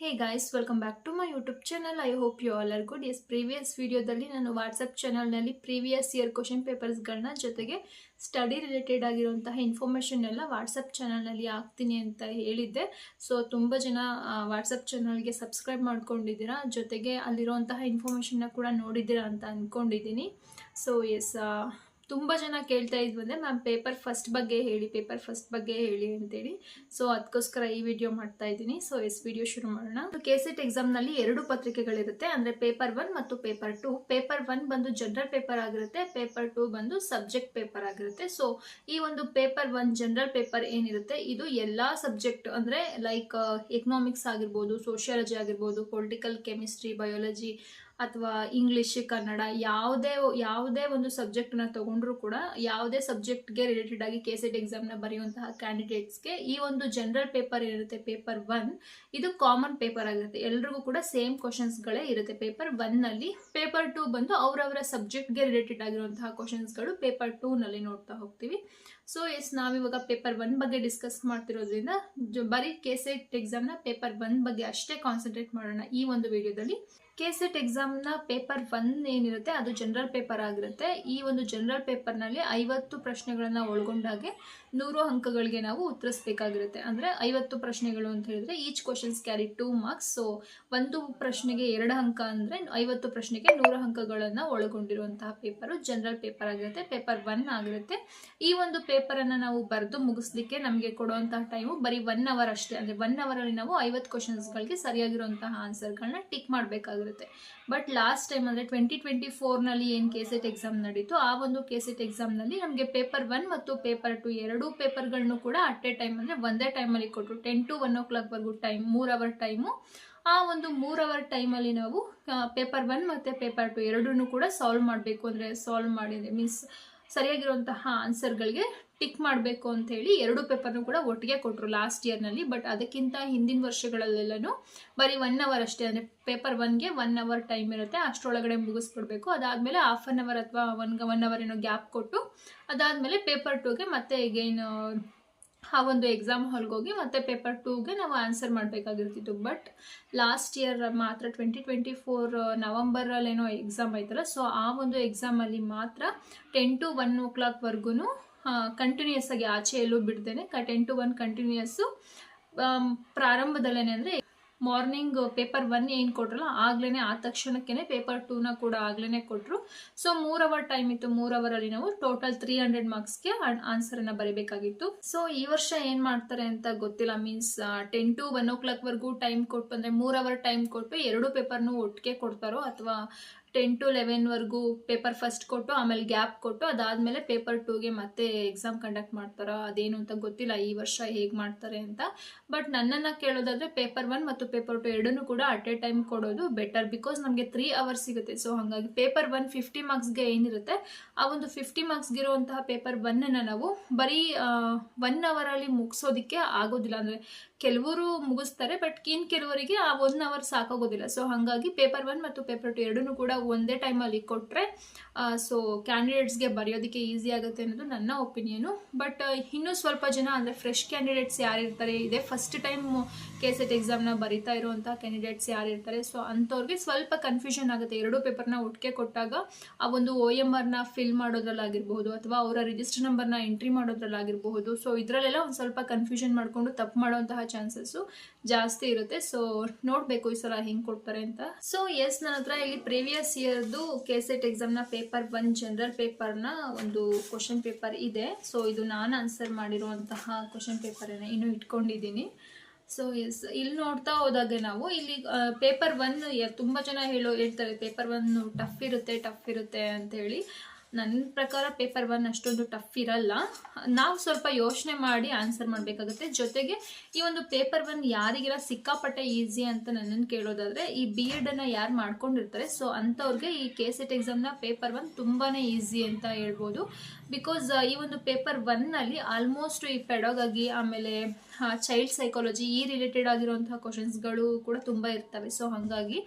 Hey guys, welcome back to my YouTube channel. I hope you all are good. Yes, previous videoದಲ್ಲಿ ನಾನು WhatsApp ಚಾನಲ್ನಲ್ಲಿ previous year question ಪೇಪರ್ಸ್ಗಳನ್ನ ಜೊತೆಗೆ study related ಆಗಿರುವಂತಹ information ಎಲ್ಲ WhatsApp ಚಾನಲ್ನಲ್ಲಿ ಹಾಕ್ತೀನಿ ಅಂತ ಹೇಳಿದ್ದೆ. ಸೊ ತುಂಬ ಜನ ವಾಟ್ಸಪ್ ಚಾನಲ್ಗೆ ಸಬ್ಸ್ಕ್ರೈಬ್ ಮಾಡ್ಕೊಂಡಿದ್ದೀರಾ, ಜೊತೆಗೆ ಅಲ್ಲಿರುವಂತಹ ಇನ್ಫಾರ್ಮೇಷನ್ನ ಕೂಡ ನೋಡಿದ್ದೀರಾ ಅಂತ ಅಂದ್ಕೊಂಡಿದ್ದೀನಿ. ಸೊ ಎಸ್, ತುಂಬ ಜನ ಕೇಳ್ತಾ ಇದ್ವು ಅಂದರೆ ಮ್ಯಾಮ್ ಪೇಪರ್ ಫಸ್ಟ್ ಬಗ್ಗೆ ಹೇಳಿ ಅಂತೇಳಿ. ಸೊ ಅದಕ್ಕೋಸ್ಕರ ಈ ವಿಡಿಯೋ ಮಾಡ್ತಾ ಇದ್ದೀನಿ. ಸೊ ವಿಡಿಯೋ ಶುರು ಮಾಡೋಣ. ಕೆಸೆಟ್ ಎಕ್ಸಾಮ್ನಲ್ಲಿ 2 ಪತ್ರಿಕೆಗಳಿರುತ್ತೆ, ಅಂದರೆ ಪೇಪರ್ 1 ಮತ್ತು ಪೇಪರ್ 2. ಪೇಪರ್ 1 ಬಂದು ಜನರಲ್ ಪೇಪರ್ ಆಗಿರುತ್ತೆ, ಪೇಪರ್ 2 ಬಂದು ಸಬ್ಜೆಕ್ಟ್ ಪೇಪರ್ ಆಗಿರುತ್ತೆ. ಸೊ ಈ ಒಂದು ಪೇಪರ್ 1 ಜನರಲ್ ಪೇಪರ್ ಏನಿರುತ್ತೆ, ಇದು ಎಲ್ಲ ಸಬ್ಜೆಕ್ಟ್ ಅಂದರೆ ಲೈಕ್ ಎಕನಾಮಿಕ್ಸ್ ಆಗಿರ್ಬೋದು, ಸೋಷಿಯಾಲಜಿ ಆಗಿರ್ಬೋದು, ಪೊಲಿಟಿಕಲ್, ಕೆಮಿಸ್ಟ್ರಿ, ಬಯಾಲಜಿ ಅಥವಾ ಇಂಗ್ಲಿಷ್, ಕನ್ನಡ, ಯಾವುದೇ ಒಂದು ಸಬ್ಜೆಕ್ಟ್ನ ತಗೊಂಡ್ರು ಕೂಡ ಯಾವುದೇ ಸಬ್ಜೆಕ್ಟ್ಗೆ ರಿಲೇಟೆಡ್ ಆಗಿ ಕೆಸೆಟ್ ಎಕ್ಸಾಮ್ನ ಬರೆಯುವಂತಹ ಕ್ಯಾಂಡಿಡೇಟ್ಸ್ಗೆ ಈ ಒಂದು ಜನರಲ್ ಪೇಪರ್ ಏನಿರುತ್ತೆ ಪೇಪರ್ 1, ಇದು ಕಾಮನ್ ಪೇಪರ್ ಆಗಿರುತ್ತೆ. ಎಲ್ರಿಗೂ ಕೂಡ ಸೇಮ್ ಕ್ವಶನ್ಸ್ಗಳೇ ಇರುತ್ತೆ ಪೇಪರ್ 1ನಲ್ಲಿ. ಪೇಪರ್ 2 ಬಂದು ಅವರವರ ಸಬ್ಜೆಕ್ಟ್ಗೆ ರಿಲೇಟೆಡ್ ಆಗಿರುವಂತಹ ಕ್ವಶನ್ಸ್ಗಳು ಪೇಪರ್ 2ನಲ್ಲಿ ನೋಡ್ತಾ ಹೋಗ್ತೀವಿ. ಸೊ ನಾವಿವಾಗ ಪೇಪರ್ 1 ಬಗ್ಗೆ ಡಿಸ್ಕಸ್ ಮಾಡ್ತಿರೋದ್ರಿಂದ ಬರೀ ಕೆಸೆಟ್ ಎಕ್ಸಾಮ್ನ ಪೇಪರ್ 1 ಬಗ್ಗೆ ಅಷ್ಟೇ ಕಾನ್ಸಂಟ್ರೇಟ್ ಮಾಡೋಣ ಈ ಒಂದು ವಿಡಿಯೋದಲ್ಲಿ. ಕೆಸೆಟ್ ಎಕ್ಸಾಮ್ನ ಪೇಪರ್ 1 ಏನಿರುತ್ತೆ ಅದು ಜನರಲ್ ಪೇಪರ್ ಆಗಿರುತ್ತೆ. ಈ ಒಂದು ಜನರಲ್ ಪೇಪರ್ನಲ್ಲಿ 50 ಪ್ರಶ್ನೆಗಳನ್ನ ಒಳಗೊಂಡಾಗೆ 100 ಅಂಕಗಳಿಗೆ ನಾವು ಉತ್ತರಿಸಬೇಕಾಗಿರುತ್ತೆ. ಅಂದರೆ 50 ಪ್ರಶ್ನೆಗಳು ಅಂತ ಹೇಳಿದ್ರೆ each questions carry 2 marks. So ಒಂದು ಪ್ರಶ್ನೆಗೆ 2 ಅಂಕ ಅಂದರೆ 50 ಪ್ರಶ್ನೆಗೆ 100 ಅಂಕಗಳನ್ನು ಒಳಗೊಂಡಿರುವಂತಹ ಪೇಪರು ಜನರಲ್ ಪೇಪರ್ ಆಗಿರುತ್ತೆ, ಪೇಪರ್ 1 ಆಗಿರುತ್ತೆ. ಈ ಒಂದು ಪೇಪರನ್ನು ನಾವು ಬರೆದು ಮುಗಿಸ್ಲಿಕ್ಕೆ ನಮಗೆ ಕೊಡುವಂತಹ ಟೈಮು ಬರೀ 1 ಅವರ್ ಅಷ್ಟೇ. ಅಂದರೆ 1 ಅವರಲ್ಲಿ ನಾವು 50 ಕ್ವಶನ್ಸ್ಗಳಿಗೆ ಸರಿಯಾಗಿರುವಂತಹ ಆನ್ಸರ್ಗಳನ್ನ ಟಿಕ್ ಮಾಡಬೇಕಾಗುತ್ತೆ. ಬಟ್ ಲಾಸ್ಟ್ ಟೈಮ್ ಅಂದರೆ 2024ನಲ್ಲಿ ಏನು ಕೆಸೆಟ್ ಎಕ್ಸಾಮ್ ನಡೀತು, ಆ ಒಂದು ಕೆಸೆಟ್ ಎಕ್ಸಾಮ್ನಲ್ಲಿ ನಮಗೆ ಪೇಪರ್ 1 ಮತ್ತು ಪೇಪರ್ 2 ಎರಡೂ ಪೇಪರ್ಗಳನ್ನು ಕೂಡ ಅಟ್ ಎ ಟೈಮ್ ಅಂದರೆ ಒಂದೇ ಟೈಮಲ್ಲಿ ಕೊಟ್ಟರು. 10 to 1 o'clock time, 3 hour time. ಆ ಒಂದು 3 ಅವರ್ ಟೈಮಲ್ಲಿ ನಾವು ಪೇಪರ್ 1 ಮತ್ತು ಪೇಪರ್ 2 ಎರಡೂ ಕೂಡ ಸಾಲ್ವ್ ಮಾಡಬೇಕು. ಅಂದರೆ ಸಾಲ್ವ್ ಮಾಡಿದೆ ಮೀನ್ಸ್ ಸರಿಯಾಗಿರುವಂತಹ ಆನ್ಸರ್ಗಳಿಗೆ ಟಿಕ್ ಮಾಡಬೇಕು ಅಂತ ಹೇಳಿ 2 ಪೇಪರ್ನು ಕೂಡ ಒಟ್ಟಿಗೆ ಕೊಟ್ಟರು ಲಾಸ್ಟ್ ಇಯರ್ನಲ್ಲಿ. ಬಟ್ ಅದಕ್ಕಿಂತ ಹಿಂದಿನ ವರ್ಷಗಳಲ್ಲೆಲ್ಲೂ ಬರೀ 1 ಅವರ್ ಅಷ್ಟೇ. ಅಂದರೆ ಪೇಪರ್ 1ಗೆ 1 ಅವರ್ ಟೈಮ್ ಇರುತ್ತೆ, ಅಷ್ಟರೊಳಗಡೆ ಮುಗಿಸ್ಬಿಡ್ಬೇಕು. ಅದಾದಮೇಲೆ ಹಾಫ್ ಅನ್ ಅವರ್ ಅಥವಾ 1 ಅವರ್ ಏನೋ ಗ್ಯಾಪ್ ಕೊಟ್ಟು ಅದಾದಮೇಲೆ ಪೇಪರ್ 2ಗೆ ಮತ್ತೆ ಅಗೈನ್ ಆ ಒಂದು ಎಕ್ಸಾಮ್ ಹಾಲ್ಗೆ ಹೋಗಿ ಮತ್ತೆ ಪೇಪರ್ 2ಗೆ ನಾವು ಆನ್ಸರ್ ಮಾಡಬೇಕಾಗಿರ್ತಿತ್ತು. ಬಟ್ ಲಾಸ್ಟ್ ಇಯರ್ ಮಾತ್ರ 2024 ನವಂಬರಲ್ಲೇನೋ ಎಕ್ಸಾಮ್ ಆಯ್ತಲ್ಲ, ಸೊ ಆ ಒಂದು ಎಕ್ಸಾಮಲ್ಲಿ ಮಾತ್ರ 10 to 1 o'clock ಕಂಟಿನ್ಯೂಸ್ ಆಗಿ ಆಚೆ ಎಲ್ಲೂ ಬಿಡ್ದೇನೆ 10 to 1 ಕಂಟಿನ್ಯೂಸ್ಸು ಪ್ರಾರಂಭದಲ್ಲೇ ಅಂದರೆ ಮಾರ್ನಿಂಗ್ ಪೇಪರ್ 1 ಏನು ಕೊಟ್ರಲ್ಲ ಆಗ್ಲೇ ಆ ತಕ್ಷಣಕ್ಕೆ ಪೇಪರ್ 2ನ ಕೂಡ ಆಗ್ಲೇ ಕೊಟ್ಟರು. ಸೊ 3 ಅವರ್ ಟೈಮ್ ಇತ್ತು. 3 ಅವರಲ್ಲಿ ನಾವು ಟೋಟಲ್ 300 ಮಾರ್ಕ್ಸ್ಗೆ ಆನ್ಸರನ್ನು ಬರೀಬೇಕಾಗಿತ್ತು. ಸೊ ಈ ವರ್ಷ ಏನು ಮಾಡ್ತಾರೆ ಅಂತ ಗೊತ್ತಿಲ್ಲ. ಮೀನ್ಸ್ 10 to 1 o'clock ಟೈಮ್ ಕೊಟ್ಟು ಅಂದರೆ 3 ಅವರ್ ಟೈಮ್ ಕೊಟ್ಟು 2 ಪೇಪರ್ನು ಒಟ್ಟಿಗೆ ಕೊಡ್ತಾರೋ, ಅಥವಾ 10 to 11 ಪೇಪರ್ ಫಸ್ಟ್ ಕೊಟ್ಟು ಆಮೇಲೆ ಗ್ಯಾಪ್ ಕೊಟ್ಟು ಅದಾದಮೇಲೆ ಪೇಪರ್ 2ಗೆ ಮತ್ತೆ ಎಕ್ಸಾಮ್ ಕಂಡಕ್ಟ್ ಮಾಡ್ತಾರೋ ಅದೇನು ಅಂತ ಗೊತ್ತಿಲ್ಲ ಈ ವರ್ಷ ಹೇಗೆ ಮಾಡ್ತಾರೆ ಅಂತ. ಬಟ್ ನನ್ನನ್ನು ಕೇಳೋದಾದರೆ ಪೇಪರ್ 1 ಮತ್ತು ಪೇಪರ್ 2 ಎರಡನ್ನೂ ಕೂಡ ಅಟ್ ಎ ಟೈಮ್ ಕೊಡೋದು ಬೆಟರ್. ಬಿಕಾಸ್ ನಮಗೆ 3 ಅವರ್ಸ್ ಸಿಗುತ್ತೆ. ಸೊ ಹಾಗಾಗಿ ಪೇಪರ್ 1 50 ಮಾರ್ಕ್ಸ್ಗೆ ಏನಿರುತ್ತೆ ಆ ಒಂದು 50 ಮಾರ್ಕ್ಸ್ಗೆ ಇರುವಂತಹ ಪೇಪರ್ 1ನ್ನು ನಾವು ಬರೀ 1 ಅವರಲ್ಲಿ ಮುಗಿಸೋದಕ್ಕೆ ಆಗೋದಿಲ್ಲ. ಅಂದರೆ ಕೆಲವರು ಮುಗಿಸ್ತಾರೆ, ಬಟ್ ಕೆಲವರಿಗೆ ಆ 1 ಅವರ್ ಸಾಕಾಗೋದಿಲ್ಲ. ಸೊ ಹಾಗಾಗಿ ಪೇಪರ್ 1 ಮತ್ತು ಪೇಪರ್ 2 ಎರಡನ್ನೂ ಕೂಡ ಒಂದೇ ಟೈಮಲ್ಲಿ ಕೊಟ್ಟರೆ ಸೊ ಕ್ಯಾಂಡಿಡೇಟ್ಸ್ಗೆ ಬರೆಯೋದಕ್ಕೆ ಈಸಿ ಆಗುತ್ತೆ ಅನ್ನೋದು ನನ್ನ ಒಪಿನಿಯನು. ಬಟ್ ಇನ್ನೂ ಸ್ವಲ್ಪ ಜನ ಅಂದರೆ ಫ್ರೆಶ್ ಕ್ಯಾಂಡಿಡೇಟ್ಸ್ ಯಾರಿರ್ತಾರೆ, ಇದೇ ಫಸ್ಟ್ ಟೈಮ್ ಕೆಸೆಟ್ ಎಕ್ಸಾಮ್ನ ಬರಿತಾ ಇರುವಂಥ ಕ್ಯಾಂಡಿಡೇಟ್ಸ್ ಯಾರಿರ್ತಾರೆ, ಸೊ ಅಂಥವ್ರಿಗೆ ಸ್ವಲ್ಪ ಕನ್ಫ್ಯೂಷನ್ ಆಗುತ್ತೆ. 2 ಪೇಪರ್ನ ಒಟ್ಟಿಗೆ ಕೊಟ್ಟಾಗ ಆ ಒಂದು OMRನ ಫಿಲ್ ಮಾಡೋದ್ರಲ್ಲಾಗಿರ್ಬಹುದು ಅಥವಾ ಅವರ ರಿಜಿಸ್ಟರ್ ನಂಬರ್ನ ಎಂಟ್ರಿ ಮಾಡೋದ್ರಲ್ಲಾಗಿರಬಹುದು. ಸೊ ಇದರಲ್ಲೆಲ್ಲ ಒಂದು ಸ್ವಲ್ಪ ಕನ್ಫ್ಯೂಷನ್ ಮಾಡಿಕೊಂಡು ತಪ್ಪು ಮಾಡುವಂತಹ ಚಾನ್ಸಸ್ಸು ಜಾಸ್ತಿ ಇರುತ್ತೆ. ಸೊ ನೋಡಬೇಕು ಈ ಸಲ ಹೆಂಗೆ ಕೊಡ್ತಾರೆ ಅಂತ. ಸೊ ನನ್ನ ಹತ್ರ ಇಲ್ಲಿ ಪ್ರೀವಿಯಸ್ ಇಯರ್ದು ಕೆಸೆಟ್ ಎಕ್ಸಾಮ್ನ ಪೇಪರ್ 1 ಜನರಲ್ ಪೇಪರ್ನ ಒಂದು ಕ್ವಶನ್ ಪೇಪರ್ ಇದೆ. ಸೊ ಇದು ನಾನು ಆನ್ಸರ್ ಮಾಡಿರುವಂತಹ ಕ್ವಶನ್ ಪೇಪರನ್ನು ಇನ್ನೂ ಇಟ್ಕೊಂಡಿದ್ದೀನಿ. ಸೊ ಇಲ್ಲಿ ನೋಡ್ತಾ ಹೋದಾಗ ನಾವು ಇಲ್ಲಿ ಪೇಪರ್ 1 ತುಂಬ ಜನ ಹೇಳ್ತಾರೆ ಪೇಪರ್ 1 ಟಫ್ ಇರುತ್ತೆ ಅಂತ ಹೇಳಿ. ನನ್ನ ಪ್ರಕಾರ ಪೇಪರ್ 1 ಅಷ್ಟೊಂದು ಟಫ್ ಇರಲ್ಲ. ನಾವು ಸ್ವಲ್ಪ ಯೋಚನೆ ಮಾಡಿ ಆನ್ಸರ್ ಮಾಡಬೇಕಾಗುತ್ತೆ. ಜೊತೆಗೆ ಈ ಒಂದು ಪೇಪರ್ 1 ಯಾರಿಗೆಲ್ಲ ಸಿಕ್ಕಾಪಟ್ಟೆ ಈಸಿ ಅಂತ ನನ್ನನ್ನು ಕೇಳೋದಾದರೆ, ಈ BEdನ್ನು ಯಾರು ಮಾಡ್ಕೊಂಡಿರ್ತಾರೆ ಸೊ ಅಂಥವ್ರಿಗೆ ಈ ಕೆಸೆಟ್ ಎಕ್ಸಾಮ್ನ ಪೇಪರ್ 1 ತುಂಬಾ ಈಸಿ ಅಂತ ಹೇಳ್ಬೋದು. ಬಿಕಾಸ್ ಈ ಒಂದು ಪೇಪರ್ 1ನಲ್ಲಿ ಆಲ್ಮೋಸ್ಟ್ ಈ ಪೆಡಾಗಗಿ ಆಮೇಲೆ ಚೈಲ್ಡ್ ಸೈಕಾಲಜಿ ಈ ರಿಲೇಟೆಡ್ ಆಗಿರುವಂತಹ ಕ್ವಶನ್ಸ್ಗಳು ಕೂಡ ತುಂಬ ಇರ್ತವೆ. ಸೊ ಹಾಗಾಗಿ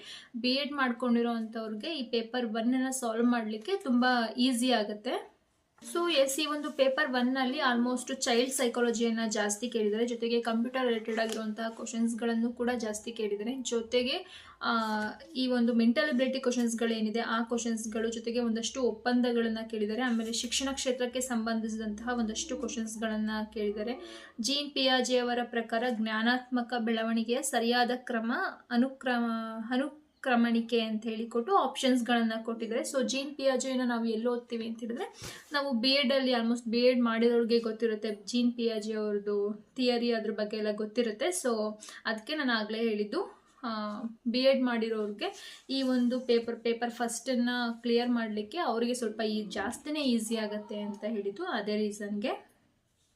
BEd ಮಾಡ್ಕೊಂಡಿರೋ ಅಂಥವ್ರಿಗೆ ಈ ಪೇಪರ್ 1ನ್ನು ಸಾಲ್ವ್ ಮಾಡಲಿಕ್ಕೆ ತುಂಬ ಈಸಿ ಆಗುತ್ತೆ. ಸೊ ಎಸ್, ಈ ಒಂದು ಪೇಪರ್ 1ನಲ್ಲಿ ಆಲ್ಮೋಸ್ಟ್ ಚೈಲ್ಡ್ ಸೈಕಾಲಜಿಯನ್ನು ಜಾಸ್ತಿ ಕೇಳಿದ್ದಾರೆ, ಜೊತೆಗೆ ಕಂಪ್ಯೂಟರ್ ರಿಲೇಟೆಡ್ ಆಗಿರುವಂತಹ ಕ್ವಶನ್ಸ್ಗಳನ್ನು ಕೂಡ ಜಾಸ್ತಿ ಕೇಳಿದ್ದಾರೆ. ಜೊತೆಗೆ ಈ ಒಂದು ಮೆಂಟಲ್ ಎಬಿಲಿಟಿ ಕ್ವಶನ್ಸ್ಗಳೇನಿದೆ ಆ ಕ್ವಶನ್ಸ್ಗಳು, ಜೊತೆಗೆ ಒಂದಷ್ಟು ಒಪ್ಪಂದಗಳನ್ನು ಕೇಳಿದ್ದಾರೆ. ಆಮೇಲೆ ಶಿಕ್ಷಣ ಕ್ಷೇತ್ರಕ್ಕೆ ಸಂಬಂಧಿಸಿದಂತಹ ಒಂದಷ್ಟು ಕ್ವಶನ್ಸ್ಗಳನ್ನು ಕೇಳಿದ್ದಾರೆ. ಜೀನ್ ಪಿಯಾಜೆ ಅವರ ಪ್ರಕಾರ ಜ್ಞಾನಾತ್ಮಕ ಬೆಳವಣಿಗೆಯ ಸರಿಯಾದ ಕ್ರಮ ಅನುಕ್ರಮಣಿಕೆ ಅಂತ ಹೇಳಿಕೊಟ್ಟು ಆಪ್ಷನ್ಸ್ಗಳನ್ನು ಕೊಟ್ಟಿದ್ದಾರೆ. ಸೊ ಜೀನ್ ಪಿಯಾಜೆನ ನಾವು ಎಲ್ಲಿ ಓದ್ತೀವಿ ಅಂತ ಹೇಳಿದ್ರೆ, ನಾವು BEdಲ್ಲಿ ಆಲ್ಮೋಸ್ಟ್ BEd ಮಾಡಿರೋರಿಗೆ ಗೊತ್ತಿರುತ್ತೆ ಜೀನ್ ಪಿಯಾಜೆ ಅವ್ರದ್ದು ಥಿಯರಿ, ಅದ್ರ ಬಗ್ಗೆ ಎಲ್ಲ ಗೊತ್ತಿರುತ್ತೆ. ಸೊ ಅದಕ್ಕೆ ನಾನು ಆಗಲೇ ಹೇಳಿದ್ದು BEd ಮಾಡಿರೋರಿಗೆ ಈ ಒಂದು ಪೇಪರ್ ಫಸ್ಟನ್ನು ಕ್ಲಿಯರ್ ಮಾಡಲಿಕ್ಕೆ ಅವರಿಗೆ ಸ್ವಲ್ಪ ಜಾಸ್ತಿನೇ ಈಸಿ ಆಗುತ್ತೆ ಅಂತ ಹೇಳಿದ್ದು ಅದೇ ರೀಸನ್ಗೆ.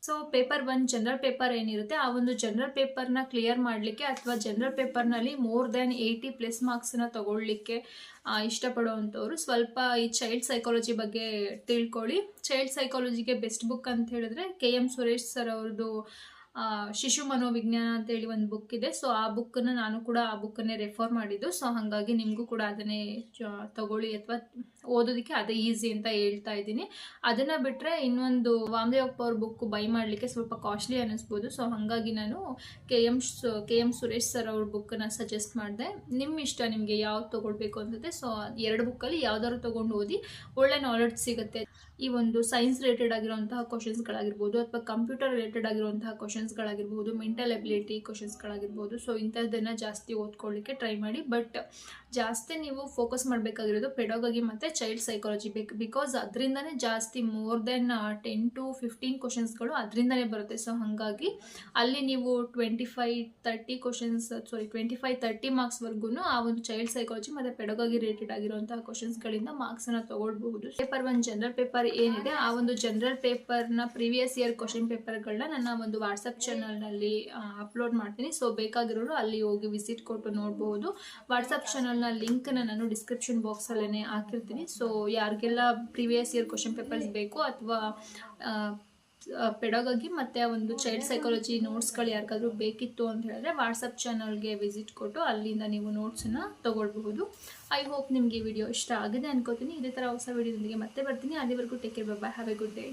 ಸೊ ಪೇಪರ್ 1 ಜನರಲ್ ಪೇಪರ್ ಏನಿರುತ್ತೆ, ಆ ಒಂದು ಜನರಲ್ ಪೇಪರ್ನ ಕ್ಲಿಯರ್ ಮಾಡಲಿಕ್ಕೆ ಅಥವಾ ಜನರಲ್ ಪೇಪರ್ನಲ್ಲಿ ಮೋರ್ ದ್ಯಾನ್ 80+ ಮಾರ್ಕ್ಸನ್ನ ತಗೊಳ್ಳಿಕ್ಕೆ ಇಷ್ಟಪಡುವಂಥವ್ರು ಸ್ವಲ್ಪ ಈ ಚೈಲ್ಡ್ ಸೈಕಾಲಜಿ ಬಗ್ಗೆ ತಿಳ್ಕೊಳ್ಳಿ. ಚೈಲ್ಡ್ ಸೈಕಾಲಜಿಗೆ ಬೆಸ್ಟ್ ಬುಕ್ ಅಂತ ಹೇಳಿದ್ರೆ KM ಸುರೇಶ್ ಸರ್ ಅವ್ರದ್ದು ಶಿಶು ಮನೋವಿಜ್ಞಾನ ಅಂತೇಳಿ ಒಂದು ಬುಕ್ ಇದೆ. ಸೊ ಆ ಬುಕ್ಕನ್ನು ನಾನು ಕೂಡ ಆ ಬುಕ್ಕನ್ನೇ ರೆಫರ್ ಮಾಡಿದ್ದು. ಸೊ ಹಾಗಾಗಿ ನಿಮಗೂ ಕೂಡ ಅದನ್ನೇ ತಗೊಳ್ಳಿ, ಅಥವಾ ಓದೋದಕ್ಕೆ ಅದೇ ಈಸಿ ಅಂತ ಹೇಳ್ತಾ ಇದ್ದೀನಿ. ಅದನ್ನು ಬಿಟ್ಟರೆ ಇನ್ನೊಂದು ವಾಮದೇವಪ್ಪ ಅವ್ರ ಬುಕ್ ಬೈ ಮಾಡಲಿಕ್ಕೆ ಸ್ವಲ್ಪ ಕಾಸ್ಟ್ಲಿ ಅನ್ನಿಸ್ಬೋದು. ಸೊ ಹಾಗಾಗಿ ನಾನು KM ಸುರೇಶ್ ಸರ್ ಅವ್ರ ಬುಕ್ಕನ್ನು ಸಜೆಸ್ಟ್ ಮಾಡಿದೆ. ನಿಮ್ಮ ಇಷ್ಟ, ನಿಮಗೆ ಯಾವ್ದು ತೊಗೊಳ್ಬೇಕು ಅನ್ಸುತ್ತೆ. ಸೊ 2 ಬುಕ್ಕಲ್ಲಿ ಯಾವ್ದಾದ್ರು ತೊಗೊಂಡು ಓದಿ, ಒಳ್ಳೆ ನಾಲೆಡ್ಜ್ ಸಿಗುತ್ತೆ. ಈ ಒಂದು ಸೈನ್ಸ್ ರಿಲೇಟೆಡ್ ಆಗಿರುವಂತಹ ಕ್ವಶನ್ಸ್ಗಳಾಗಿರ್ಬೋದು, ಅಥವಾ ಕಂಪ್ಯೂಟರ್ ರಿಲೇಟೆಡ್ ಆಗಿರುವಂತಹ ಕ್ವಶನ್ಸ್ಗಳಾಗಿರ್ಬೋದು, ಮೆಂಟಲ್ ಎಬಿಲಿಟಿ ಕ್ವಶನ್ಸ್ಗಳಾಗಿರ್ಬೋದು. ಸೊ ಇಂಥದ್ದನ್ನು ಜಾಸ್ತಿ ಓದ್ಕೊಳ್ಳಿಕ್ಕೆ ಟ್ರೈ ಮಾಡಿ. ಬಟ್ ಜಾಸ್ತಿ ನೀವು ಫೋಕಸ್ ಮಾಡಬೇಕಾಗಿರೋದು ಪೆಡಾಗಜಿ ಮತ್ತು ಚೈಲ್ಡ್ ಸೈಕಾಲಜಿ ಬಿಕಾಸ್ ಅದರಿಂದನೇ ಜಾಸ್ತಿ ಮೋರ್ ದೆನ್ 10 to 15 ಕ್ವಶನ್ಸ್ಗಳು ಅದರಿಂದನೇ ಬರುತ್ತೆ. ಸೊ ಹಾಗಾಗಿ ಅಲ್ಲಿ ನೀವು 25-30 ಮಾರ್ಕ್ಸ್ವರೆಗೂ ಆ ಒಂದು ಚೈಲ್ಡ್ ಸೈಕಾಲಜಿ ಮತ್ತು ಪೆಡಾಗಜಿ ರಿಲೇಟೆಡ್ ಆಗಿರುವಂತಹ ಕ್ವಶನ್ಸ್ಗಳಿಂದ ಮಾರ್ಕ್ಸನ್ನು ತಗೊಳ್ಬಹುದು. ಪೇಪರ್ 1 ಜನರಲ್ ಪೇಪರ್ ಏನಿದೆ, ಆ ಒಂದು ಜನರಲ್ ಪೇಪರ್ನ ಪ್ರೀವಿಯಸ್ ಇಯರ್ ಕ್ವಶನ್ ಪೇಪರ್ಗಳನ್ನ ನನ್ನ ಒಂದು ವಾಟ್ಸಪ್ ಚಾನಲ್ನಲ್ಲಿ ಅಪ್ಲೋಡ್ ಮಾಡ್ತೀನಿ. ಸೊ ಬೇಕಾಗಿರೋರು ಅಲ್ಲಿ ಹೋಗಿ ವಿಸಿಟ್ ಕೊಟ್ಟು ನೋಡಬಹುದು. ವಾಟ್ಸಪ್ ಚಾನಲ್ನ ಲಿಂಕ್ನ ನಾನು ಡಿಸ್ಕ್ರಿಪ್ಷನ್ ಬಾಕ್ಸಲ್ಲೇ ಹಾಕಿರ್ತೀನಿ. ಸೊ ಯಾರಿಗೆಲ್ಲ ಪ್ರೀವಿಯಸ್ ಇಯರ್ ಕ್ವಶನ್ ಪೇಪರ್ಸ್ ಬೇಕು ಅಥವಾ ಪೆಡಾಗಜಿ ಮತ್ತು ಒಂದು ಚೈಲ್ಡ್ ಸೈಕಾಲಜಿ ನೋಟ್ಸ್ಗಳು ಯಾರಿಗಾದ್ರೂ ಬೇಕಿತ್ತು ಅಂತ ಹೇಳಿದ್ರೆ ವಾಟ್ಸಪ್ ಚಾನಲ್ಗೆ ವಿಸಿಟ್ ಕೊಟ್ಟು ಅಲ್ಲಿಂದ ನೀವು ನೋಟ್ಸನ್ನು ತೊಗೊಳ್ಬಹುದು. ಐ ಹೋಪ್ ನಿಮಗೆ ಈ ವಿಡಿಯೋ ಇಷ್ಟ ಆಗಿದೆ ಅನ್ಕೋತೀನಿ. ಇದೇ ಥರ ಹೊಸ ವಿಡಿಯೋದೊಂದಿಗೆ ಮತ್ತೆ ಬರ್ತೀನಿ. ಅಲ್ಲಿವರೆಗೂ take care, by, have A good day.